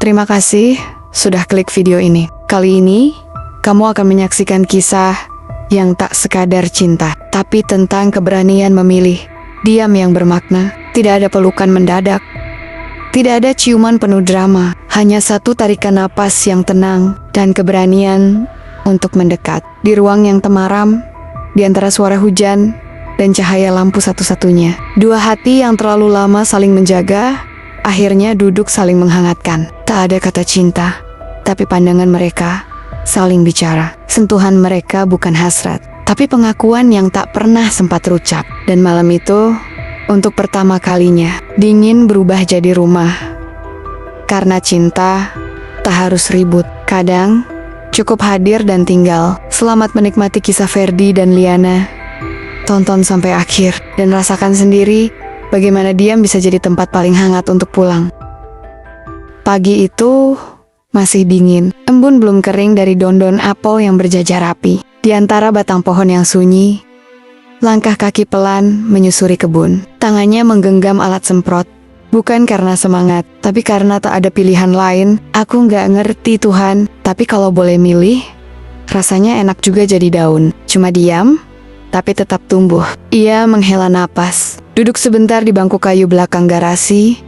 Terima kasih sudah klik video ini. Kali ini, kamu akan menyaksikan kisah yang tak sekadar cinta, tapi tentang keberanian memilih. Diam yang bermakna, tidak ada pelukan mendadak. Tidak ada ciuman penuh drama, hanya satu tarikan napas yang tenang dan keberanian untuk mendekat. Di ruang yang temaram, di antara suara hujan dan cahaya lampu satu-satunya. Dua hati yang terlalu lama saling menjaga, akhirnya duduk saling menghangatkan. Tak ada kata cinta, tapi pandangan mereka saling bicara. Sentuhan mereka bukan hasrat, tapi pengakuan yang tak pernah sempat terucap. Dan malam itu, untuk pertama kalinya, dingin berubah jadi rumah. Karena cinta tak harus ribut. Kadang, cukup hadir dan tinggal. Selamat menikmati kisah Ferdi dan Liana. Tonton sampai akhir dan rasakan sendiri bagaimana diam bisa jadi tempat paling hangat untuk pulang. Pagi itu masih dingin. Embun belum kering dari daun-daun apel yang berjajar rapi. Di antara batang pohon yang sunyi, langkah kaki pelan menyusuri kebun. Tangannya menggenggam alat semprot. Bukan karena semangat, tapi karena tak ada pilihan lain. Aku nggak ngerti Tuhan, tapi kalau boleh milih, rasanya enak juga jadi daun. Cuma diam, tapi tetap tumbuh. Ia menghela napas, duduk sebentar di bangku kayu belakang garasi.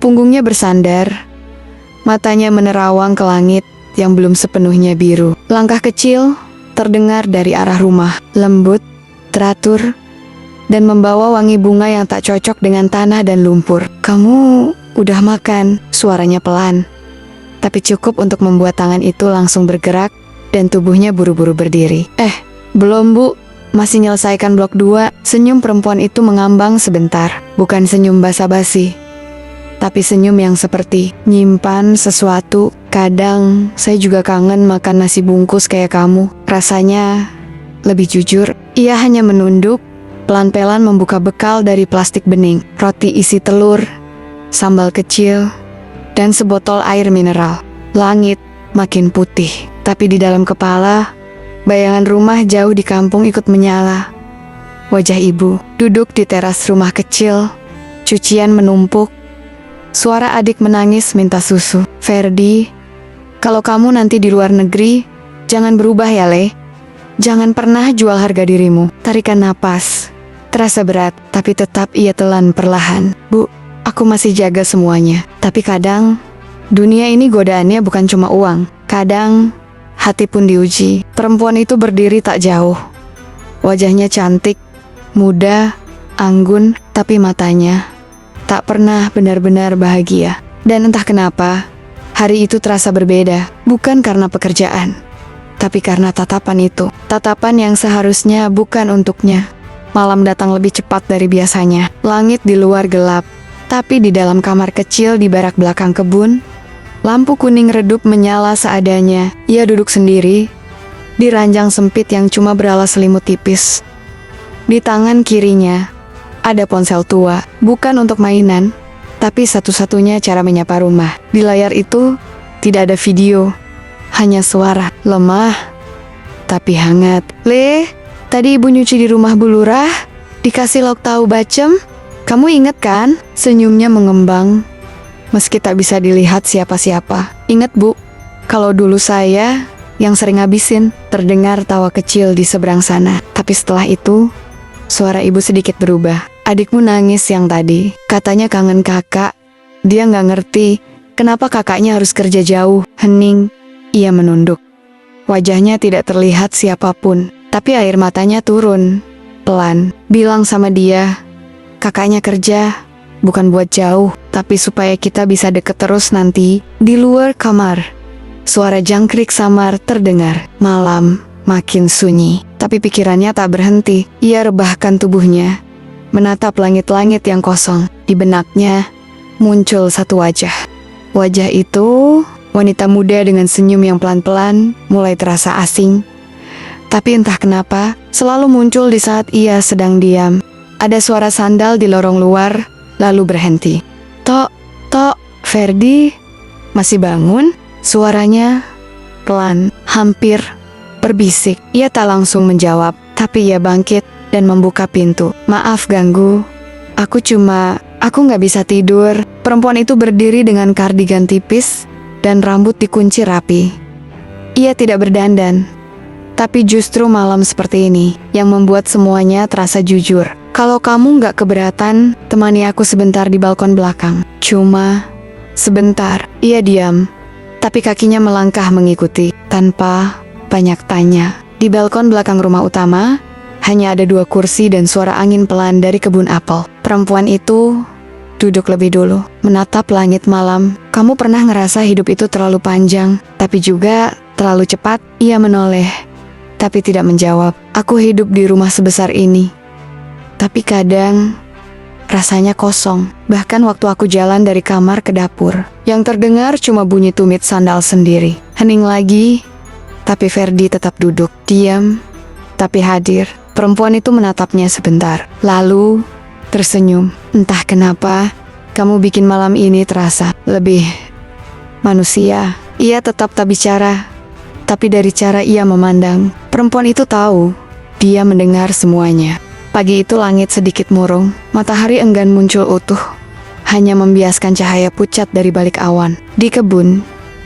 Punggungnya bersandar, matanya menerawang ke langit yang belum sepenuhnya biru. Langkah kecil terdengar dari arah rumah, lembut, teratur, dan membawa wangi bunga yang tak cocok dengan tanah dan lumpur. "Kamu udah makan?" Suaranya pelan, tapi cukup untuk membuat tangan itu langsung bergerak dan tubuhnya buru-buru berdiri. Belum bu, masih nyelesaikan blok 2. Senyum perempuan itu mengambang sebentar. Bukan senyum basa-basi, tapi senyum yang seperti nyimpan sesuatu. "Kadang saya juga kangen makan nasi bungkus kayak kamu. Rasanya lebih jujur." Ia hanya menunduk, pelan-pelan membuka bekal dari plastik bening. Roti isi telur, sambal kecil, dan sebotol air mineral. Langit makin putih, tapi di dalam kepala, bayangan rumah jauh di kampung ikut menyala. Wajah ibu duduk di teras rumah kecil, cucian menumpuk. Suara adik menangis minta susu. "Ferdi, kalau kamu nanti di luar negeri, jangan berubah ya Le. Jangan pernah jual harga dirimu." Tarikan napas terasa berat, tapi tetap ia telan perlahan. "Bu, aku masih jaga semuanya. Tapi kadang, dunia ini godaannya bukan cuma uang. Kadang, hati pun diuji." Perempuan itu berdiri tak jauh. Wajahnya cantik, muda, anggun, tapi matanya tak pernah benar-benar bahagia. Dan entah kenapa, hari itu terasa berbeda. Bukan karena pekerjaan, tapi karena tatapan itu. Tatapan yang seharusnya bukan untuknya. Malam datang lebih cepat dari biasanya. Langit di luar gelap, tapi di dalam kamar kecil di barak belakang kebun, lampu kuning redup menyala seadanya. Ia duduk sendiri di ranjang sempit yang cuma beralas selimut tipis. Di tangan kirinya ada ponsel tua, bukan untuk mainan, tapi satu-satunya cara menyapa rumah. Di layar itu tidak ada video, hanya suara lemah tapi hangat. "Le, tadi ibu nyuci di rumah Bu Lurah, dikasih lauk tahu bacem. Kamu inget kan?" Senyumnya mengembang, meski tak bisa dilihat siapa-siapa. "Ingat bu, kalau dulu saya yang sering ngabisin." Terdengar tawa kecil di seberang sana. Tapi setelah itu, suara ibu sedikit berubah. "Adikmu nangis yang tadi, katanya kangen kakak. Dia nggak ngerti kenapa kakaknya harus kerja jauh." Hening, ia menunduk. Wajahnya tidak terlihat siapapun, tapi air matanya turun pelan. "Bilang sama dia, kakaknya kerja bukan buat jauh, tapi supaya kita bisa deket terus nanti." Di luar kamar, suara jangkrik samar terdengar. Malam makin sunyi, tapi pikirannya tak berhenti. Ia rebahkan tubuhnya, menatap langit-langit yang kosong. Di benaknya muncul satu wajah. Wajah itu wanita muda dengan senyum yang pelan-pelan mulai terasa asing. Tapi entah kenapa, selalu muncul di saat ia sedang diam. Ada suara sandal di lorong luar, lalu berhenti. Tok, Ferdi, masih bangun?" Suaranya pelan, hampir berbisik. Ia tak langsung menjawab, tapi ia bangkit dan membuka pintu. "Maaf ganggu, aku nggak bisa tidur." Perempuan itu berdiri dengan kardigan tipis, dan rambut dikunci rapi. Ia tidak berdandan, tapi justru malam seperti ini yang membuat semuanya terasa jujur. Kalau kamu nggak keberatan, temani aku sebentar di balkon belakang. Cuma sebentar. Ia diam, tapi kakinya melangkah mengikuti tanpa banyak tanya. Di balkon belakang rumah utama, hanya ada 2 kursi dan suara angin pelan dari kebun apel. Perempuan itu duduk lebih dulu, menatap langit malam. Kamu pernah ngerasa hidup itu terlalu panjang, tapi juga terlalu cepat? Ia menoleh, tapi tidak menjawab. Aku hidup di rumah sebesar ini, tapi kadang rasanya kosong. Bahkan waktu aku jalan dari kamar ke dapur, yang terdengar cuma bunyi tumit sandal sendiri. Hening lagi, tapi Ferdi tetap duduk, diam, tapi hadir. Perempuan itu menatapnya sebentar, lalu tersenyum. Entah kenapa, kamu bikin malam ini terasa lebih manusia. Ia tetap tak bicara, tapi dari cara ia memandang, perempuan itu tahu, dia mendengar semuanya. Pagi itu langit sedikit murung, matahari enggan muncul utuh, hanya membiaskan cahaya pucat dari balik awan. Di kebun,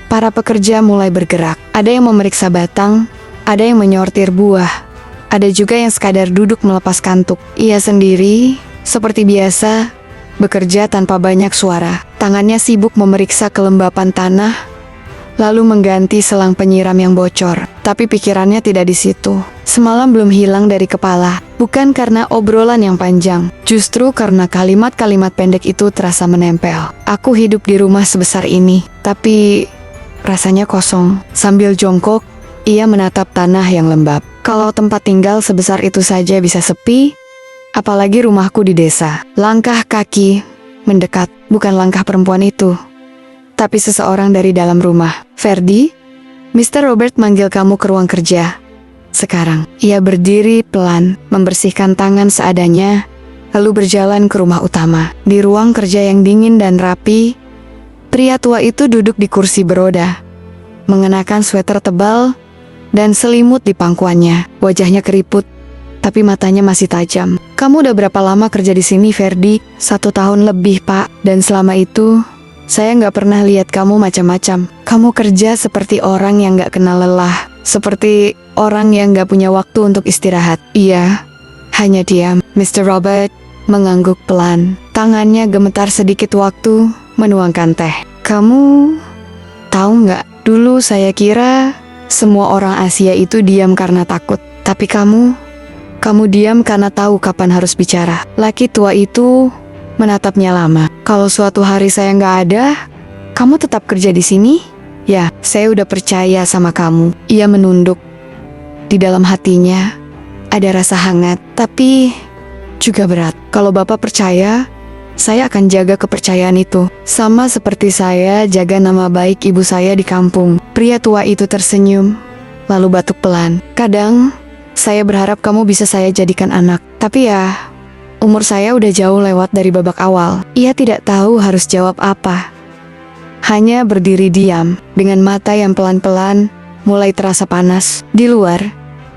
para pekerja mulai bergerak. Ada yang memeriksa batang, ada yang menyortir buah, ada juga yang sekadar duduk melepas kantuk. Ia sendiri, seperti biasa, bekerja tanpa banyak suara. Tangannya sibuk memeriksa kelembapan tanah, lalu mengganti selang penyiram yang bocor. Tapi pikirannya tidak di situ. Semalam belum hilang dari kepala, bukan karena obrolan yang panjang, justru karena kalimat-kalimat pendek itu terasa menempel. Aku hidup di rumah sebesar ini, tapi rasanya kosong. Sambil jongkok, ia menatap tanah yang lembab. Kalau tempat tinggal sebesar itu saja bisa sepi, apalagi rumahku di desa. Langkah kaki mendekat, bukan langkah perempuan itu, tapi seseorang dari dalam rumah. Ferdi, Mr. Robert manggil kamu ke ruang kerja. Sekarang, ia berdiri pelan, membersihkan tangan seadanya, lalu berjalan ke rumah utama. Di ruang kerja yang dingin dan rapi, pria tua itu duduk di kursi beroda, mengenakan sweater tebal dan selimut di pangkuannya. Wajahnya keriput, tapi matanya masih tajam. Kamu udah berapa lama kerja di sini, Ferdi? 1 tahun lebih, Pak. Dan selama itu, saya nggak pernah lihat kamu macam-macam. Kamu kerja seperti orang yang nggak kenal lelah, seperti orang yang nggak punya waktu untuk istirahat. Iya, hanya diam. Mr. Robert mengangguk pelan. Tangannya gemetar sedikit waktu menuangkan teh. Kamu tahu nggak? Dulu saya kira semua orang Asia itu diam karena takut. Tapi kamu diam karena tahu kapan harus bicara. Laki tua itu menatapnya lama. Kalau suatu hari saya nggak ada, kamu tetap kerja di sini? Ya, saya udah percaya sama kamu. Ia menunduk. Di dalam hatinya ada rasa hangat, tapi juga berat. Kalau Bapak percaya, saya akan jaga kepercayaan itu. Sama seperti saya jaga nama baik ibu saya di kampung. Pria tua itu tersenyum, lalu batuk pelan. Kadang, saya berharap kamu bisa saya jadikan anak. Tapi ya, umur saya udah jauh lewat dari babak awal. Ia tidak tahu harus jawab apa. Hanya berdiri diam, dengan mata yang pelan-pelan mulai terasa panas. Di luar,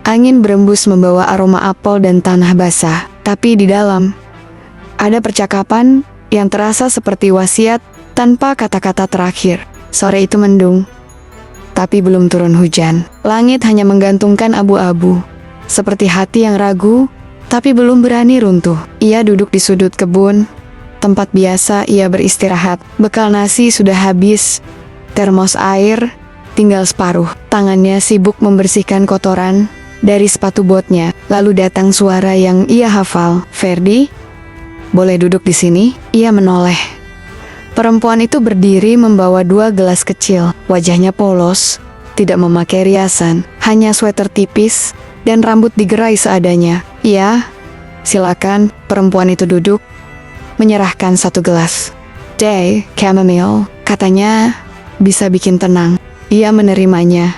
angin berembus membawa aroma apel dan tanah basah. Tapi di dalam, ada percakapan yang terasa seperti wasiat tanpa kata-kata terakhir. Sore itu mendung, tapi belum turun hujan. Langit hanya menggantungkan abu-abu, seperti hati yang ragu, tapi belum berani runtuh. Ia duduk di sudut kebun, tempat biasa ia beristirahat. Bekal nasi sudah habis, termos air tinggal separuh. Tangannya sibuk membersihkan kotoran dari sepatu botnya. Lalu datang suara yang ia hafal. Ferdi, boleh duduk di sini? Ia menoleh. Perempuan itu berdiri membawa 2 gelas kecil. Wajahnya polos, tidak memakai riasan, hanya sweater tipis dan rambut digerai seadanya. Iya, silakan. Perempuan itu duduk, menyerahkan 1 gelas. Day, chamomile, katanya bisa bikin tenang. Ia menerimanya,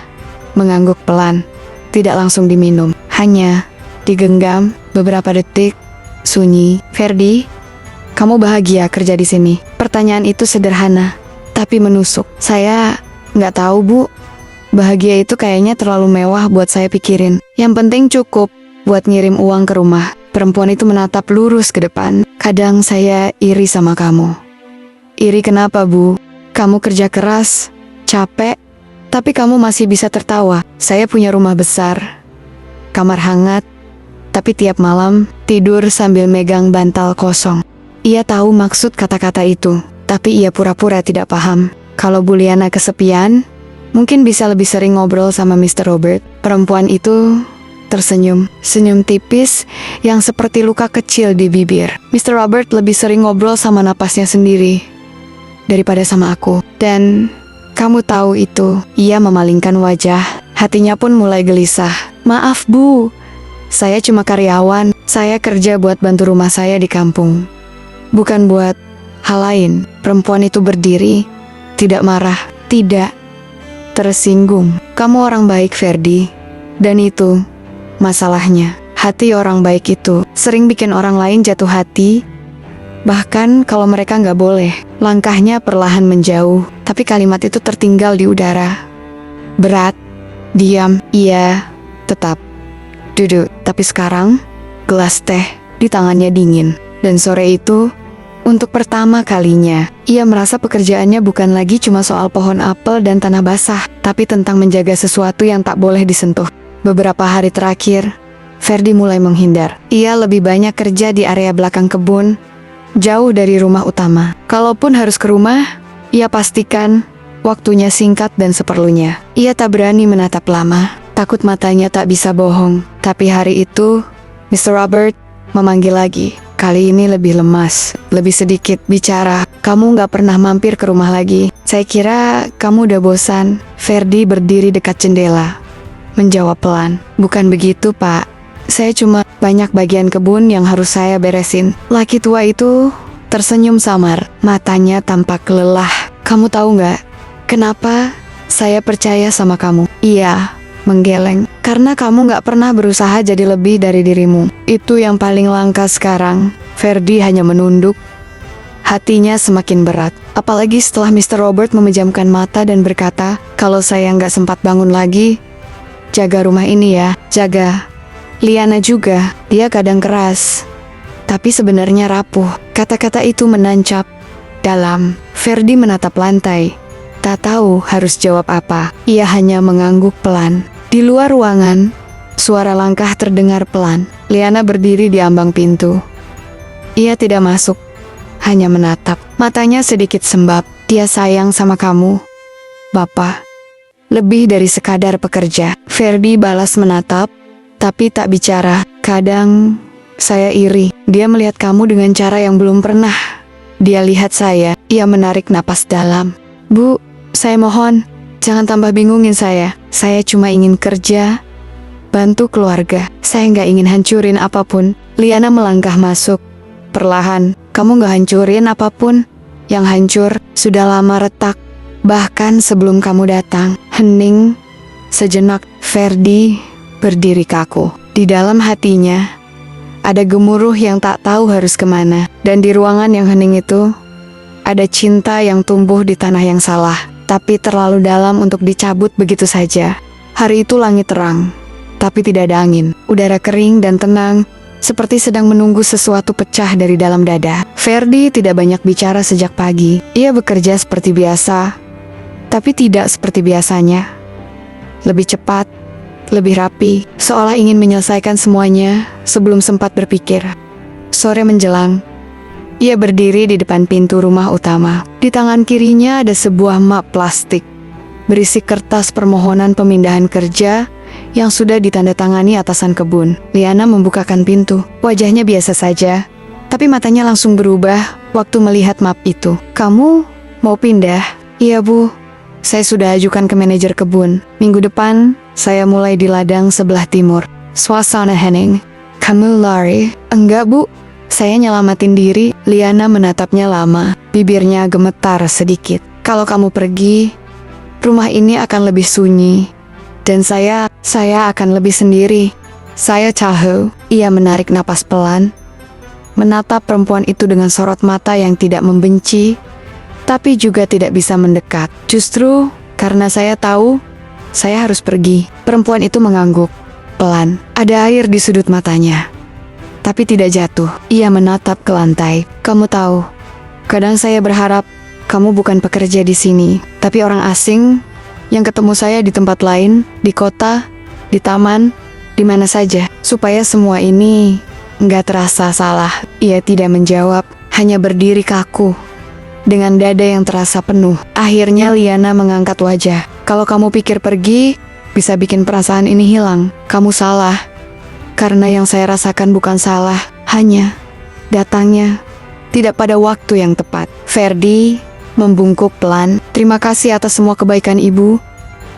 mengangguk pelan, tidak langsung diminum, hanya digenggam beberapa detik. Sunyi. Ferdi, kamu bahagia kerja di sini? Pertanyaan itu sederhana, tapi menusuk. Saya nggak tahu, Bu. Bahagia itu kayaknya terlalu mewah buat saya pikirin. Yang penting cukup buat ngirim uang ke rumah. Perempuan itu menatap lurus ke depan. Kadang saya iri sama kamu. Iri kenapa, Bu? Kamu kerja keras, capek, tapi kamu masih bisa tertawa. Saya punya rumah besar, kamar hangat, tapi tiap malam tidur sambil megang bantal kosong. Ia tahu maksud kata-kata itu, tapi ia pura-pura tidak paham. Kalau Bu Liana kesepian, mungkin bisa lebih sering ngobrol sama Mr. Robert. Perempuan itu tersenyum, senyum tipis yang seperti luka kecil di bibir. Mr. Robert lebih sering ngobrol sama napasnya sendiri daripada sama aku. Dan kamu tahu itu. Ia memalingkan wajah, hatinya pun mulai gelisah. Maaf Bu, saya cuma karyawan. Saya kerja buat bantu rumah saya di kampung, bukan buat hal lain. Perempuan itu berdiri, tidak marah, tidak tersinggung. Kamu orang baik, Ferdi. Dan itu masalahnya. Hati orang baik itu sering bikin orang lain jatuh hati, bahkan kalau mereka nggak boleh. Langkahnya perlahan menjauh, tapi kalimat itu tertinggal di udara. Berat, diam, ia tetap duduk. Tapi sekarang, gelas teh di tangannya dingin. Dan sore itu, untuk pertama kalinya, ia merasa pekerjaannya bukan lagi cuma soal pohon apel dan tanah basah, tapi tentang menjaga sesuatu yang tak boleh disentuh. Beberapa hari terakhir, Ferdi mulai menghindar. Ia lebih banyak kerja di area belakang kebun, jauh dari rumah utama. Kalaupun harus ke rumah, ia pastikan waktunya singkat dan seperlunya. Ia tak berani menatap lama, takut matanya tak bisa bohong. Tapi hari itu, Mr. Robert memanggil lagi. Kali ini lebih lemas, lebih sedikit bicara. Kamu gak pernah mampir ke rumah lagi. Saya kira kamu udah bosan. Ferdi berdiri dekat jendela, menjawab pelan. Bukan begitu, Pak. Saya cuma banyak bagian kebun yang harus saya beresin. Laki tua itu tersenyum samar, matanya tampak lelah. Kamu tahu nggak kenapa saya percaya sama kamu? Iya, menggeleng. Karena kamu nggak pernah berusaha jadi lebih dari dirimu. Itu yang paling langka sekarang. Ferdi hanya menunduk. Hatinya semakin berat. Apalagi setelah Mr. Robert memejamkan mata dan berkata, kalau saya nggak sempat bangun lagi, jaga rumah ini ya, jaga Liana juga. Dia kadang keras, tapi sebenarnya rapuh. Kata-kata itu menancap dalam. Ferdi menatap lantai, tak tahu harus jawab apa. Ia hanya mengangguk pelan. Di luar ruangan, suara langkah terdengar pelan. Liana berdiri di ambang pintu. Ia tidak masuk, hanya menatap. Matanya sedikit sembab. Dia sayang sama kamu, Bapak. Lebih dari sekadar pekerja. Ferdi balas menatap, tapi tak bicara. Kadang saya iri. Dia melihat kamu dengan cara yang belum pernah dia lihat saya. Ia menarik napas dalam. Bu, saya mohon, jangan tambah bingungin saya. Saya cuma ingin kerja, bantu keluarga. Saya nggak ingin hancurin apapun. Liana melangkah masuk. Perlahan, kamu nggak hancurin apapun. Yang hancur sudah lama retak. Bahkan sebelum kamu datang. Hening sejenak. Ferdi berdiri kaku. Di dalam hatinya ada gemuruh yang tak tahu harus kemana. Dan di ruangan yang hening itu ada cinta yang tumbuh di tanah yang salah, tapi terlalu dalam untuk dicabut begitu saja. Hari itu langit terang, tapi tidak ada angin. Udara kering dan tenang, seperti sedang menunggu sesuatu pecah dari dalam dada. Ferdi tidak banyak bicara sejak pagi. Ia bekerja seperti biasa, tapi tidak seperti biasanya. Lebih cepat, lebih rapi, seolah ingin menyelesaikan semuanya sebelum sempat berpikir. Sore menjelang, ia berdiri di depan pintu rumah utama. Di tangan kirinya ada sebuah map plastik berisi kertas permohonan pemindahan kerja yang sudah ditandatangani atasan kebun. Liana membukakan pintu. Wajahnya biasa saja, tapi matanya langsung berubah waktu melihat map itu. Kamu mau pindah? Iya, Bu. Saya sudah ajukan ke manajer kebun. Minggu depan, saya mulai di ladang sebelah timur. Suasana hening. Kamu lari? Enggak, Bu. Saya nyelamatin diri. Liana menatapnya lama. Bibirnya gemetar sedikit. Kalau kamu pergi, rumah ini akan lebih sunyi. Dan saya akan lebih sendiri. Saya tahu. Ia menarik napas pelan, menatap perempuan itu dengan sorot mata yang tidak membenci, tapi juga tidak bisa mendekat. Justru karena saya tahu, saya harus pergi. Perempuan itu mengangguk pelan. Ada air di sudut matanya, tapi tidak jatuh. Ia menatap ke lantai. Kamu tahu, kadang saya berharap kamu bukan pekerja di sini, tapi orang asing yang ketemu saya di tempat lain, di kota, di taman, di mana saja. Supaya semua ini nggak terasa salah. Ia tidak menjawab, hanya berdiri kaku, dengan dada yang terasa penuh. Akhirnya Liana mengangkat wajah. Kalau kamu pikir pergi bisa bikin perasaan ini hilang, kamu salah. Karena yang saya rasakan bukan salah, hanya datangnya tidak pada waktu yang tepat. Ferdi membungkuk pelan. Terima kasih atas semua kebaikan ibu,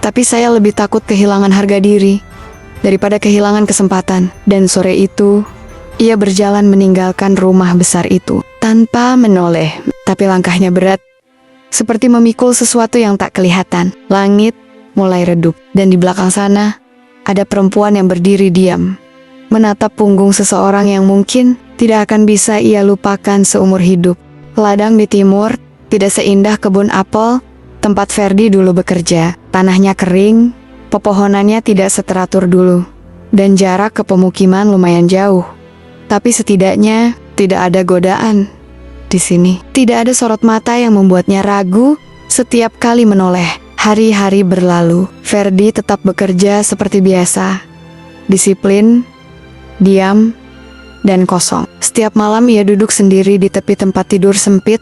tapi saya lebih takut kehilangan harga diri daripada kehilangan kesempatan. Dan sore itu, ia berjalan meninggalkan rumah besar itu tanpa menoleh, tapi langkahnya berat, seperti memikul sesuatu yang tak kelihatan. Langit mulai redup, dan di belakang sana ada perempuan yang berdiri diam, menatap punggung seseorang yang mungkin tidak akan bisa ia lupakan seumur hidup. Ladang di timur tidak seindah kebun apel tempat Ferdi dulu bekerja. Tanahnya kering, pepohonannya tidak seteratur dulu, dan jarak ke pemukiman lumayan jauh. Tapi setidaknya tidak ada godaan di sini. Tidak ada sorot mata yang membuatnya ragu setiap kali menoleh. Hari-hari berlalu, Ferdi tetap bekerja seperti biasa. Disiplin, diam, dan kosong. Setiap malam ia duduk sendiri di tepi tempat tidur sempit,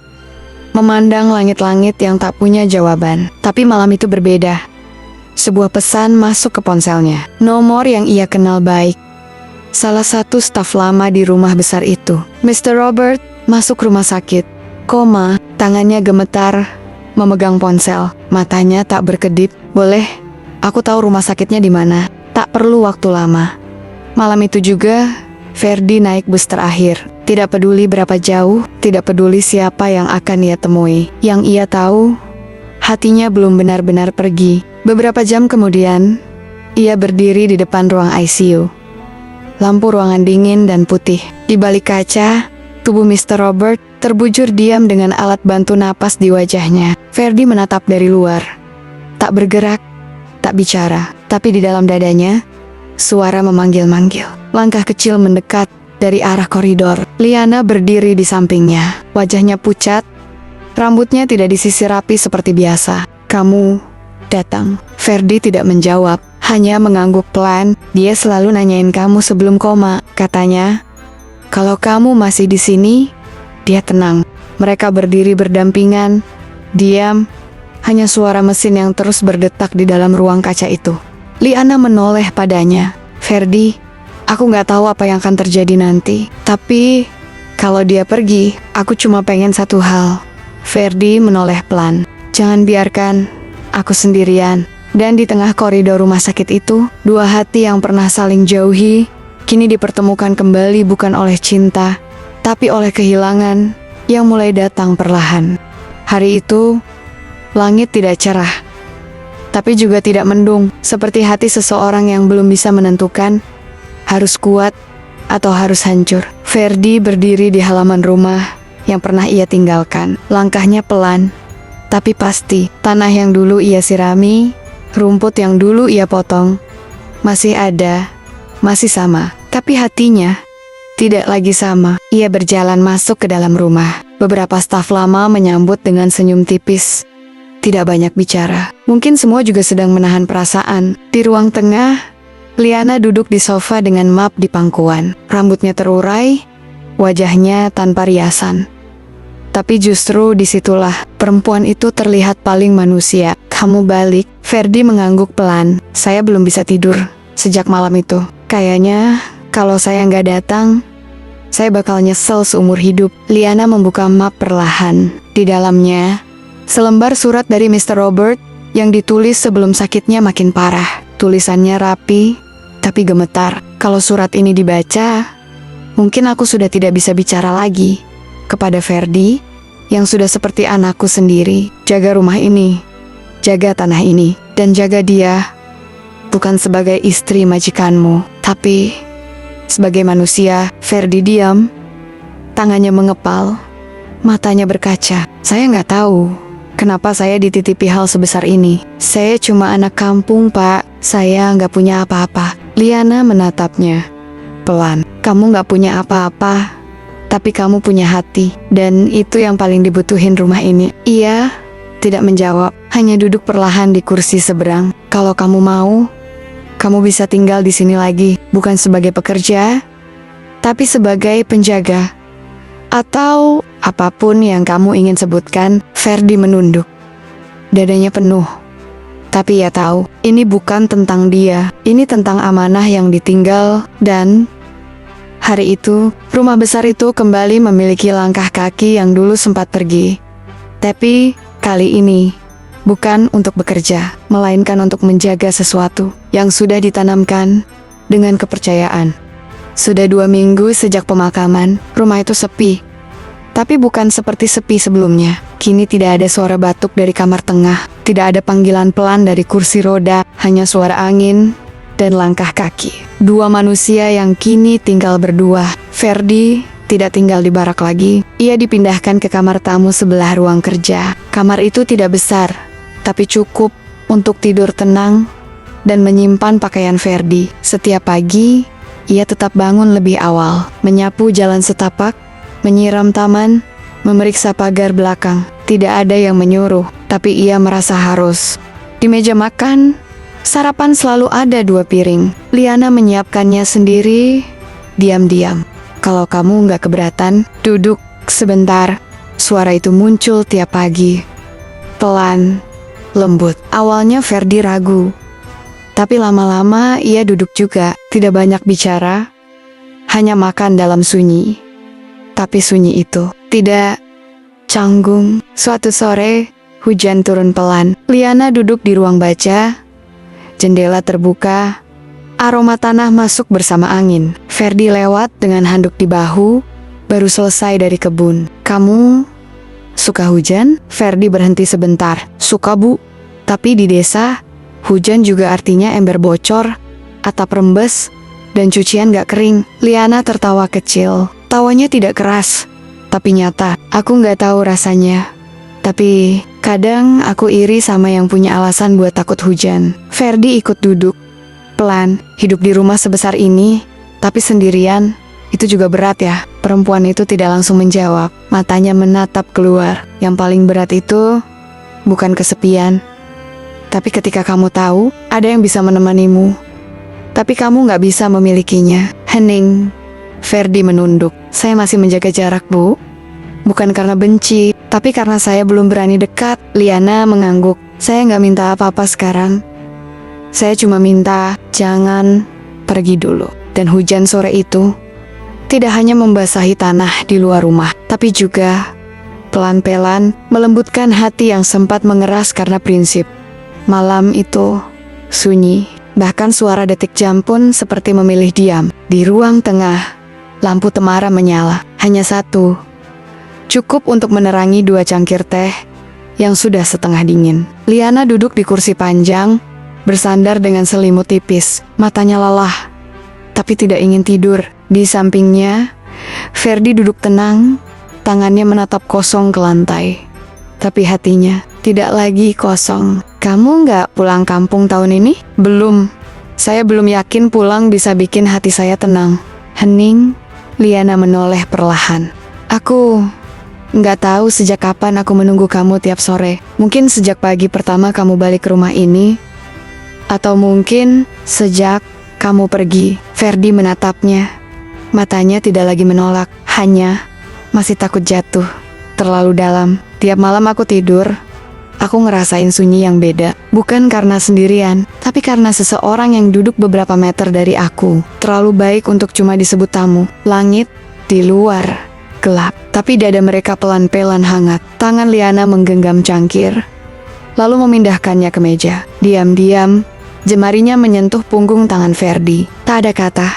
memandang langit-langit yang tak punya jawaban. Tapi malam itu berbeda. Sebuah pesan masuk ke ponselnya. Nomor yang ia kenal baik. Salah satu staf lama di rumah besar itu. Mr. Robert masuk rumah sakit. Tangannya gemetar memegang ponsel. Matanya tak berkedip. Boleh, aku tahu rumah sakitnya di mana. Tak perlu waktu lama. Malam itu juga, Ferdi naik bus terakhir. Tidak peduli berapa jauh, tidak peduli siapa yang akan ia temui. Yang ia tahu, hatinya belum benar-benar pergi. Beberapa jam kemudian, ia berdiri di depan ruang ICU. Lampu ruangan dingin dan putih. Di balik kaca, tubuh Mr. Robert terbujur diam dengan alat bantu napas di wajahnya. Ferdi menatap dari luar. Tak bergerak, tak bicara. Tapi di dalam dadanya, suara memanggil-manggil. Langkah kecil mendekat dari arah koridor. Liana berdiri di sampingnya. Wajahnya pucat, rambutnya tidak disisir rapi seperti biasa. Kamu datang. Ferdi tidak menjawab, hanya mengangguk pelan. Dia selalu nanyain kamu sebelum koma, katanya. Kalau kamu masih di sini, dia tenang. Mereka berdiri berdampingan, diam, hanya suara mesin yang terus berdetak di dalam ruang kaca itu. Liana menoleh padanya. Ferdi, aku gak tahu apa yang akan terjadi nanti. Tapi, kalau dia pergi, aku cuma pengen satu hal. Ferdi menoleh pelan. Jangan biarkan aku sendirian. Dan di tengah koridor rumah sakit itu, dua hati yang pernah saling jauhi, kini dipertemukan kembali bukan oleh cinta, tapi oleh kehilangan yang mulai datang perlahan. Hari itu, langit tidak cerah, tapi juga tidak mendung, seperti hati seseorang yang belum bisa menentukan, harus kuat atau harus hancur. Ferdi berdiri di halaman rumah yang pernah ia tinggalkan. Langkahnya pelan, tapi pasti. Tanah yang dulu ia sirami, rumput yang dulu ia potong, masih ada, masih sama. Tapi hatinya tidak lagi sama. Ia berjalan masuk ke dalam rumah. Beberapa staf lama menyambut dengan senyum tipis. Tidak banyak bicara. Mungkin semua juga sedang menahan perasaan. Di ruang tengah, Liana duduk di sofa dengan map di pangkuan. Rambutnya terurai, wajahnya tanpa riasan. Tapi justru disitulah perempuan itu terlihat paling manusia. Kamu balik. Ferdi mengangguk pelan. Saya belum bisa tidur sejak malam itu. Kayaknya kalau saya nggak datang, saya bakal nyesel seumur hidup. Liana membuka map perlahan. Di dalamnya, selembar surat dari Mr. Robert yang ditulis sebelum sakitnya makin parah. Tulisannya rapi, tapi gemetar. Kalau surat ini dibaca, mungkin aku sudah tidak bisa bicara lagi. Kepada Ferdi, yang sudah seperti anakku sendiri. Jaga rumah ini, jaga tanah ini, dan jaga dia. Bukan sebagai istri majikanmu, tapi sebagai manusia. Ferdi diam, tangannya mengepal, matanya berkaca. Saya nggak tahu kenapa saya dititipi hal sebesar ini. Saya cuma anak kampung, Pak. Saya nggak punya apa-apa. Liana menatapnya pelan. Kamu nggak punya apa-apa, Tapi kamu punya hati, dan itu yang paling dibutuhin rumah ini. Ia tidak menjawab, hanya duduk perlahan di kursi seberang. Kalau kamu mau, kamu bisa tinggal di sini lagi, bukan sebagai pekerja, tapi sebagai penjaga. Atau apapun yang kamu ingin sebutkan. Ferdi menunduk. Dadanya penuh. Tapi ia tahu, ini bukan tentang dia, ini tentang amanah yang ditinggal. Dan hari itu, rumah besar itu kembali memiliki langkah kaki yang dulu sempat pergi. Tapi kali ini, bukan untuk bekerja, melainkan untuk menjaga sesuatu yang sudah ditanamkan dengan kepercayaan. Sudah 2 minggu sejak pemakaman, rumah itu sepi. Tapi bukan seperti sepi sebelumnya. Kini tidak ada suara batuk dari kamar tengah, tidak ada panggilan pelan dari kursi roda, hanya suara angin dan langkah kaki. 2 manusia yang kini tinggal berdua. Ferdi tidak tinggal di barak lagi. Ia dipindahkan ke kamar tamu sebelah ruang kerja. Kamar itu tidak besar, tapi cukup untuk tidur tenang dan menyimpan pakaian Ferdi. Setiap pagi, ia tetap bangun lebih awal, menyapu jalan setapak, menyiram taman, memeriksa pagar belakang. Tidak ada yang menyuruh, tapi ia merasa harus. Di meja makan, sarapan selalu ada 2 piring. Liana menyiapkannya sendiri, diam-diam. Kalau kamu nggak keberatan, duduk sebentar. Suara itu muncul tiap pagi. Pelan, lembut. Awalnya Ferdi ragu. Tapi lama-lama ia duduk juga, tidak banyak bicara, hanya makan dalam sunyi. Tapi sunyi itu tidak canggung. Suatu sore, hujan turun pelan. Liana duduk di ruang baca, jendela terbuka, aroma tanah masuk bersama angin. Ferdi lewat dengan handuk di bahu, baru selesai dari kebun. Kamu suka hujan? Ferdi berhenti sebentar. Suka, Bu. Tapi di desa, hujan juga artinya ember bocor, atap rembes, dan cucian gak kering. Liana tertawa kecil. Tawanya tidak keras, tapi nyata. Aku gak tahu rasanya. Tapi kadang aku iri sama yang punya alasan buat takut hujan. Ferdi ikut duduk. Pelan, hidup di rumah sebesar ini, tapi sendirian, itu juga berat ya. Perempuan itu tidak langsung menjawab. Matanya menatap keluar. Yang paling berat itu bukan kesepian, tapi ketika kamu tahu ada yang bisa menemanimu, tapi kamu gak bisa memilikinya. Hening. Ferdi menunduk. Saya masih menjaga jarak, Bu. Bukan karena benci, tapi karena saya belum berani dekat. Liana mengangguk. Saya gak minta apa-apa sekarang. Saya cuma minta jangan pergi dulu. Dan hujan sore itu tidak hanya membasahi tanah di luar rumah, tapi juga pelan-pelan melembutkan hati yang sempat mengeras karena prinsip. Malam itu sunyi, bahkan suara detik jam pun seperti memilih diam. Di ruang tengah, lampu temara menyala, hanya satu, cukup untuk menerangi 2 cangkir teh yang sudah setengah dingin. Liana duduk di kursi panjang, bersandar dengan selimut tipis, matanya lelah, tapi tidak ingin tidur. Di sampingnya, Ferdi duduk tenang, tangannya menatap kosong ke lantai. Tapi hatinya tidak lagi kosong. Kamu nggak pulang kampung tahun ini? Belum. Saya belum yakin pulang bisa bikin hati saya tenang. Hening. Liana menoleh perlahan. Aku nggak tahu sejak kapan aku menunggu kamu tiap sore. Mungkin sejak pagi pertama kamu balik ke rumah ini, atau mungkin sejak kamu pergi. Ferdi menatapnya. Matanya tidak lagi menolak, hanya masih takut jatuh terlalu dalam. Tiap malam aku tidur, aku ngerasain sunyi yang beda. Bukan karena sendirian, tapi karena seseorang yang duduk beberapa meter dari aku. Terlalu baik untuk cuma disebut tamu. Langit di luar gelap, tapi dada mereka pelan-pelan hangat. Tangan Liana menggenggam cangkir, lalu memindahkannya ke meja. Diam-diam, jemarinya menyentuh punggung tangan Ferdi. Tak ada kata,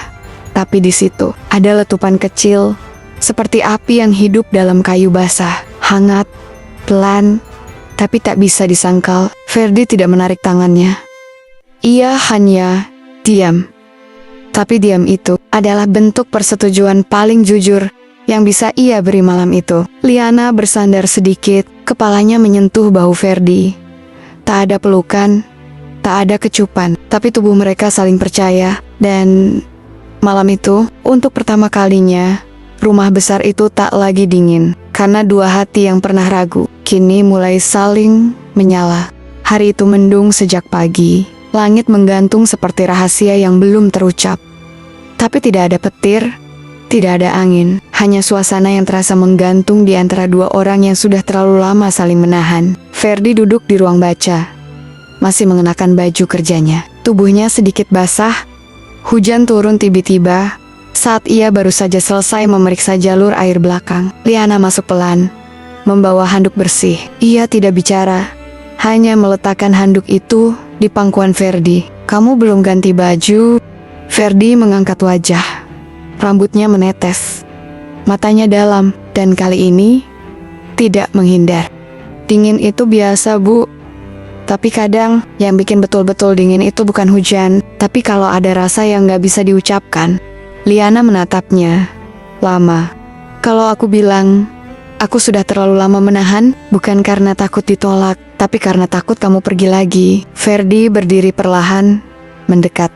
tapi di situ ada letupan kecil, seperti api yang hidup dalam kayu basah. Hangat, pelan, tapi tak bisa disangkal. Ferdi tidak menarik tangannya. Ia hanya diam. Tapi diam itu adalah bentuk persetujuan paling jujur yang bisa ia beri malam itu. Liana bersandar sedikit, kepalanya menyentuh bahu Ferdi. Tak ada pelukan, tak ada kecupan, tapi tubuh mereka saling percaya. Dan malam itu, untuk pertama kalinya, Rumah besar itu tak lagi dingin, karena dua hati yang pernah ragu, kini mulai saling menyala. Hari itu mendung sejak pagi, langit menggantung seperti rahasia yang belum terucap. Tapi tidak ada petir, tidak ada angin, hanya suasana yang terasa menggantung di antara dua orang yang sudah terlalu lama saling menahan. Ferdi duduk di ruang baca, masih mengenakan baju kerjanya. Tubuhnya sedikit basah. Hujan turun tiba-tiba saat ia baru saja selesai memeriksa jalur air belakang. Liana masuk pelan, membawa handuk bersih. Ia tidak bicara, hanya meletakkan handuk itu di pangkuan Ferdi. "Kamu belum ganti baju?" Ferdi mengangkat wajah. Rambutnya menetes, matanya dalam, dan kali ini tidak menghindar. "Dingin itu biasa, Bu. Tapi kadang yang bikin betul-betul dingin itu bukan hujan, tapi kalau ada rasa yang gak bisa diucapkan." Liana menatapnya lama. "Kalau aku bilang aku sudah terlalu lama menahan, bukan karena takut ditolak, tapi karena takut kamu pergi lagi." Ferdi berdiri perlahan, mendekat.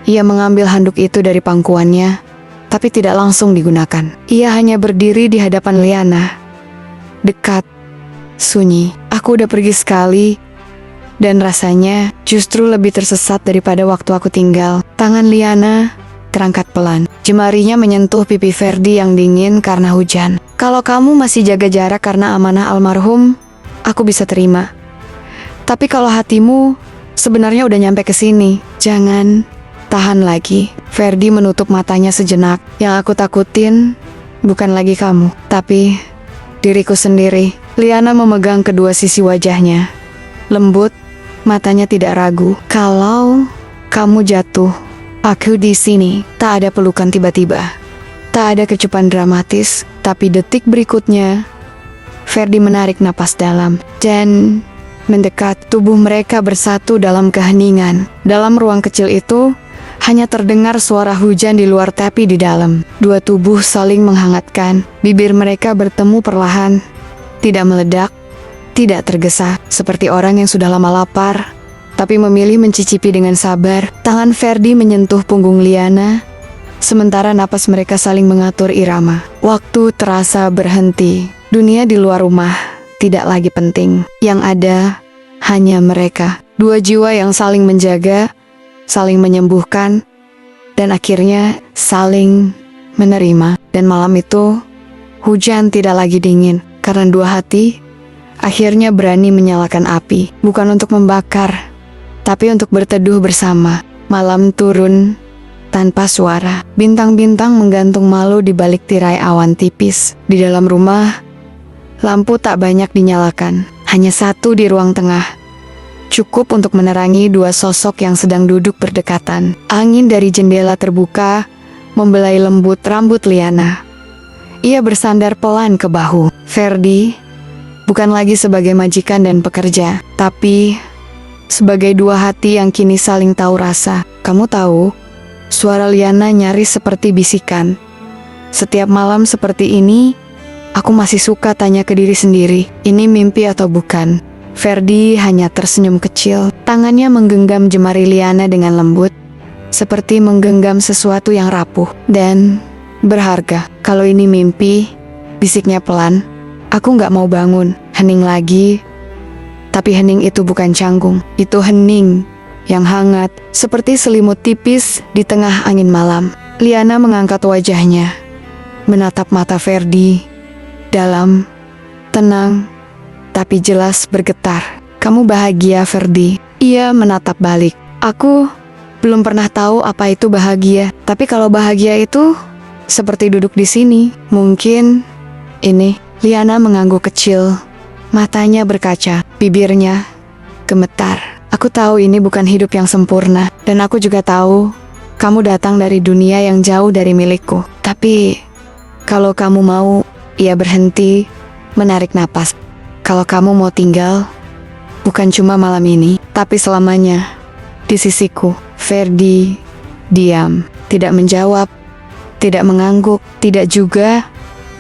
Ia mengambil handuk itu dari pangkuannya, tapi tidak langsung digunakan. Ia hanya berdiri di hadapan Liana. Dekat, sunyi. "Aku udah pergi sekali, dan rasanya justru lebih tersesat daripada waktu aku tinggal." Tangan Liana terangkat pelan. Jemarinya menyentuh pipi Ferdi yang dingin karena hujan. "Kalau kamu masih jaga jarak karena amanah almarhum, aku bisa terima. Tapi kalau hatimu sebenarnya udah nyampe ke sini, jangan tahan lagi." Ferdi menutup matanya sejenak. "Yang aku takutin bukan lagi kamu, tapi diriku sendiri." Liana memegang kedua sisi wajahnya. Lembut, matanya tidak ragu. "Kalau kamu jatuh, aku di sini." Tak ada pelukan tiba-tiba, tak ada kecupan dramatis, tapi detik berikutnya Ferdi menarik napas dalam dan mendekat. Tubuh mereka bersatu dalam keheningan. Dalam ruang kecil itu hanya terdengar suara hujan di luar, tapi di dalam dua tubuh saling menghangatkan. Bibir mereka bertemu perlahan, tidak meledak, tidak tergesa, seperti orang yang sudah lama lapar tapi memilih mencicipi dengan sabar. Tangan Ferdi menyentuh punggung Liana, sementara napas mereka saling mengatur irama. Waktu terasa berhenti. Dunia di luar rumah tidak lagi penting. Yang ada hanya mereka. Dua jiwa yang saling menjaga, saling menyembuhkan, dan akhirnya saling menerima. Dan malam itu, hujan tidak lagi dingin, karena dua hati akhirnya berani menyalakan api. Bukan untuk membakar, tapi untuk berteduh bersama. Malam turun tanpa suara. Bintang-bintang menggantung malu di balik tirai awan tipis. Di dalam rumah, lampu tak banyak dinyalakan. Hanya satu di ruang tengah, cukup untuk menerangi dua sosok yang sedang duduk berdekatan. Angin dari jendela terbuka membelai lembut rambut Liana. Ia bersandar pelan ke bahu Ferdi, bukan lagi sebagai majikan dan pekerja, tapi sebagai dua hati yang kini saling tahu rasa. "Kamu tahu," suara Liana nyaris seperti bisikan, "setiap malam seperti ini, aku masih suka tanya ke diri sendiri, ini mimpi atau bukan?" Ferdi hanya tersenyum kecil. Tangannya menggenggam jemari Liana dengan lembut, seperti menggenggam sesuatu yang rapuh dan berharga. "Kalau ini mimpi," bisiknya pelan, "aku gak mau bangun." Hening lagi. Tapi hening itu bukan canggung, itu hening yang hangat, seperti selimut tipis di tengah angin malam. Liana mengangkat wajahnya, menatap mata Ferdi, dalam, tenang, tapi jelas bergetar. "Kamu bahagia, Ferdi?" Ia menatap balik. "Aku belum pernah tahu apa itu bahagia, tapi kalau bahagia itu seperti duduk di sini, mungkin ini." Liana mengangguk kecil. Matanya berkaca, bibirnya gemetar. "Aku tahu ini bukan hidup yang sempurna, dan aku juga tahu kamu datang dari dunia yang jauh dari milikku. Tapi kalau kamu mau," ia berhenti, menarik napas, "kalau kamu mau tinggal, bukan cuma malam ini, tapi selamanya di sisiku." Ferdi diam, tidak menjawab, tidak mengangguk, tidak juga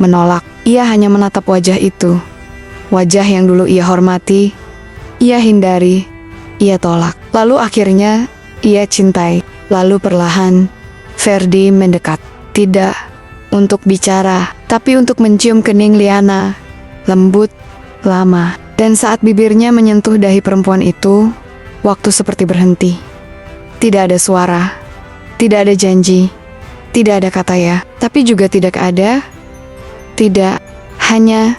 menolak. Ia hanya menatap wajah itu. Wajah yang dulu ia hormati, ia hindari, ia tolak. Lalu akhirnya ia cintai. Lalu perlahan Ferdi mendekat. Tidak untuk bicara, tapi untuk mencium kening Liana, lembut, lama. Dan saat bibirnya menyentuh dahi perempuan itu, waktu seperti berhenti. Tidak ada suara, tidak ada janji, tidak ada kata ya, tapi juga tidak hanya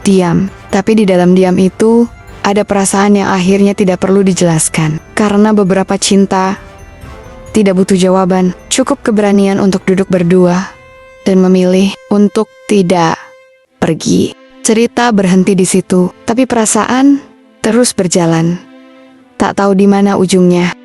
diam. Tapi di dalam diam itu, ada perasaan yang akhirnya tidak perlu dijelaskan. Karena beberapa cinta tidak butuh jawaban, cukup keberanian untuk duduk berdua dan memilih untuk tidak pergi. Cerita berhenti di situ, tapi perasaan terus berjalan. Tak tahu di mana ujungnya.